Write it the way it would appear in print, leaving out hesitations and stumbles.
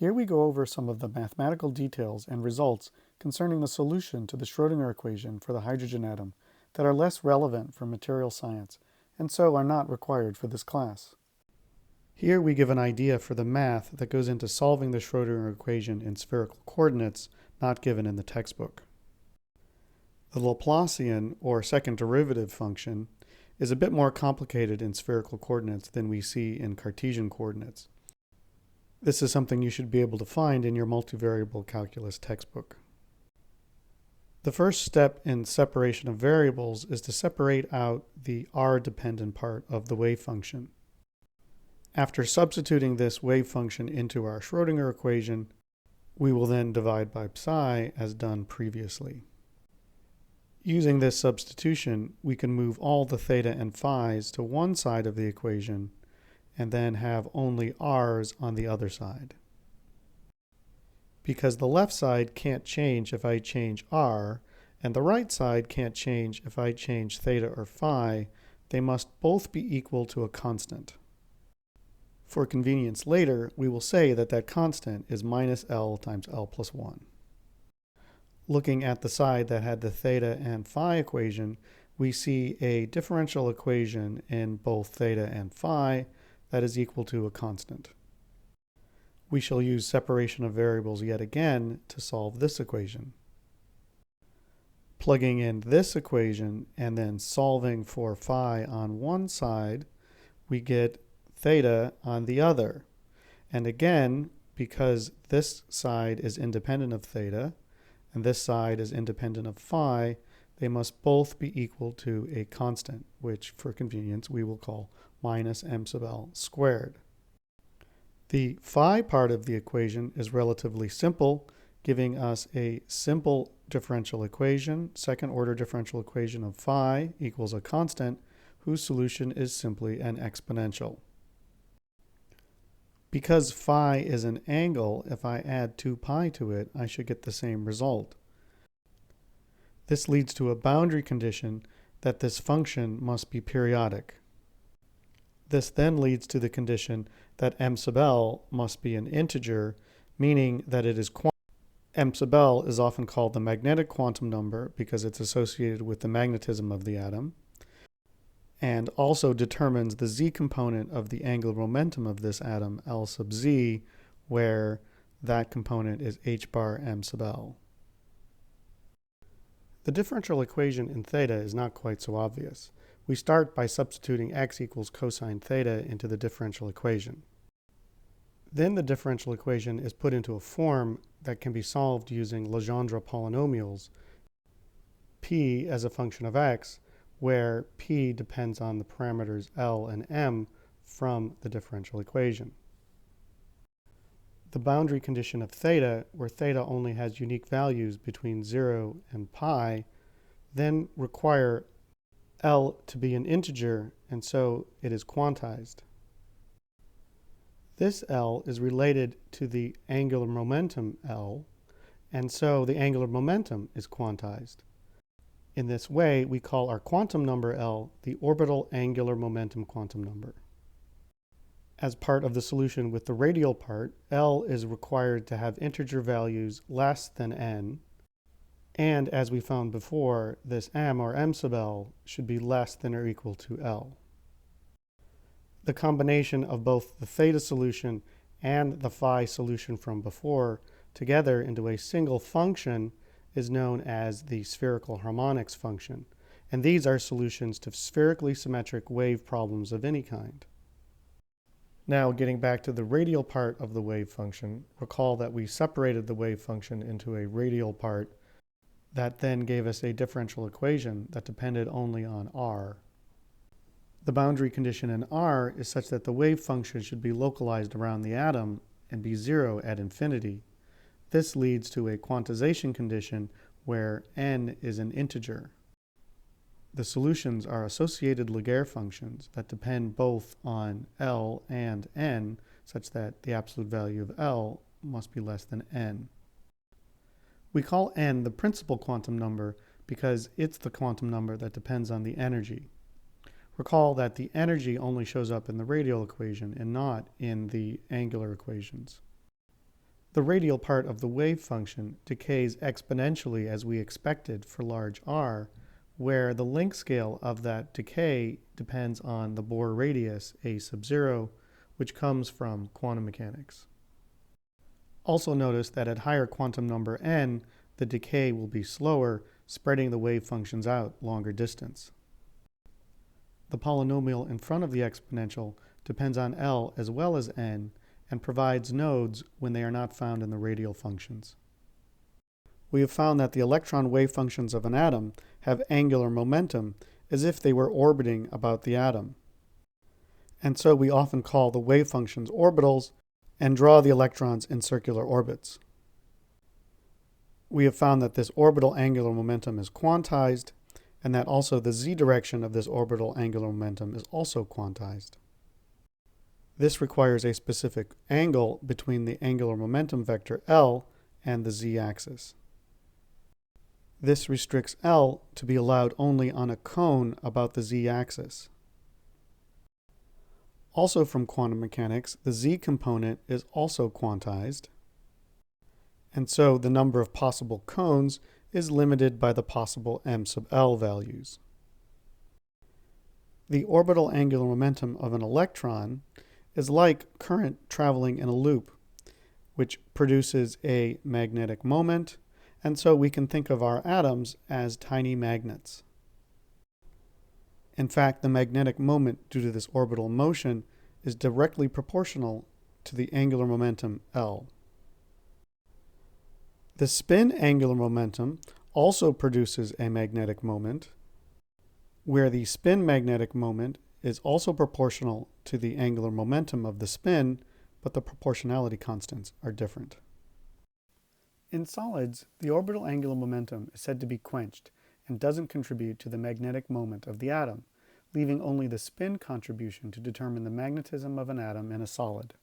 Here we go over some of the mathematical details and results concerning the solution to the Schrödinger equation for the hydrogen atom that are less relevant for material science and so are not required for this class. Here we give an idea for the math that goes into solving the Schrödinger equation in spherical coordinates not given in the textbook. The Laplacian, or second derivative function, is a bit more complicated in spherical coordinates than we see in Cartesian coordinates. This is something you should be able to find in your multivariable calculus textbook. The first step in separation of variables is to separate out the r-dependent part of the wave function. After substituting this wave function into our Schrödinger equation, we will then divide by psi as done previously. Using this substitution, we can move all the theta and phi's to one side of the equation and then have only r's on the other side. Because the left side can't change if I change r, and the right side can't change if I change theta or phi, they must both be equal to a constant. For convenience later, we will say that that constant is minus L times L plus 1. Looking at the side that had the theta and phi equation, we see a differential equation in both theta and phi that is equal to a constant. We shall use separation of variables yet again to solve this equation. Plugging in this equation and then solving for phi on one side, we get theta on the other. And again, because this side is independent of theta and this side is independent of phi, they must both be equal to a constant, which for convenience we will call minus m sub L squared. The phi part of the equation is relatively simple, giving us a simple differential equation, second order differential equation of phi equals a constant whose solution is simply an exponential. Because phi is an angle, if I add 2 pi to it, I should get the same result. This leads to a boundary condition that this function must be periodic. This then leads to the condition that m sub L must be an integer, meaning that it is m sub L is often called the magnetic quantum number because it's associated with the magnetism of the atom, and also determines the z component of the angular momentum of this atom, L sub z, where that component is h bar m sub L. The differential equation in theta is not quite so obvious. We start by substituting x equals cosine theta into the differential equation. Then the differential equation is put into a form that can be solved using Legendre polynomials, p as a function of x, where p depends on the parameters L and m from the differential equation. The boundary condition of theta, where theta only has unique values between 0 and pi, then require L to be an integer, and so it is quantized. This L is related to the angular momentum L, and so the angular momentum is quantized. In this way, we call our quantum number L the orbital angular momentum quantum number. As part of the solution with the radial part, L is required to have integer values less than n, and as we found before, this m, or m sub L, should be less than or equal to L. The combination of both the theta solution and the phi solution from before together into a single function is known as the spherical harmonics function, and these are solutions to spherically symmetric wave problems of any kind. Now, getting back to the radial part of the wave function, recall that we separated the wave function into a radial part that then gave us a differential equation that depended only on r. The boundary condition in r is such that the wave function should be localized around the atom and be 0 at infinity. This leads to a quantization condition where n is an integer. The solutions are associated Laguerre functions that depend both on L and n, such that the absolute value of L must be less than n. We call n the principal quantum number because it's the quantum number that depends on the energy. Recall that the energy only shows up in the radial equation and not in the angular equations. The radial part of the wave function decays exponentially as we expected for large r, where the length scale of that decay depends on the Bohr radius a sub 0, which comes from quantum mechanics. Also notice that at higher quantum number n, the decay will be slower, spreading the wave functions out longer distance. The polynomial in front of the exponential depends on L as well as n and provides nodes when they are not found in the radial functions. We have found that the electron wave functions of an atom have angular momentum as if they were orbiting about the atom. And so we often call the wave functions orbitals and draw the electrons in circular orbits. We have found that this orbital angular momentum is quantized, and that also the z direction of this orbital angular momentum is also quantized. This requires a specific angle between the angular momentum vector L and the z-axis. This restricts L to be allowed only on a cone about the z-axis. Also from quantum mechanics, the z component is also quantized, and so the number of possible cones is limited by the possible m sub L values. The orbital angular momentum of an electron is like current traveling in a loop, which produces a magnetic moment, and so we can think of our atoms as tiny magnets. In fact, the magnetic moment due to this orbital motion is directly proportional to the angular momentum L. The spin angular momentum also produces a magnetic moment, where the spin magnetic moment is also proportional to the angular momentum of the spin, but the proportionality constants are different. In solids, the orbital angular momentum is said to be quenched and doesn't contribute to the magnetic moment of the atom, leaving only the spin contribution to determine the magnetism of an atom in a solid.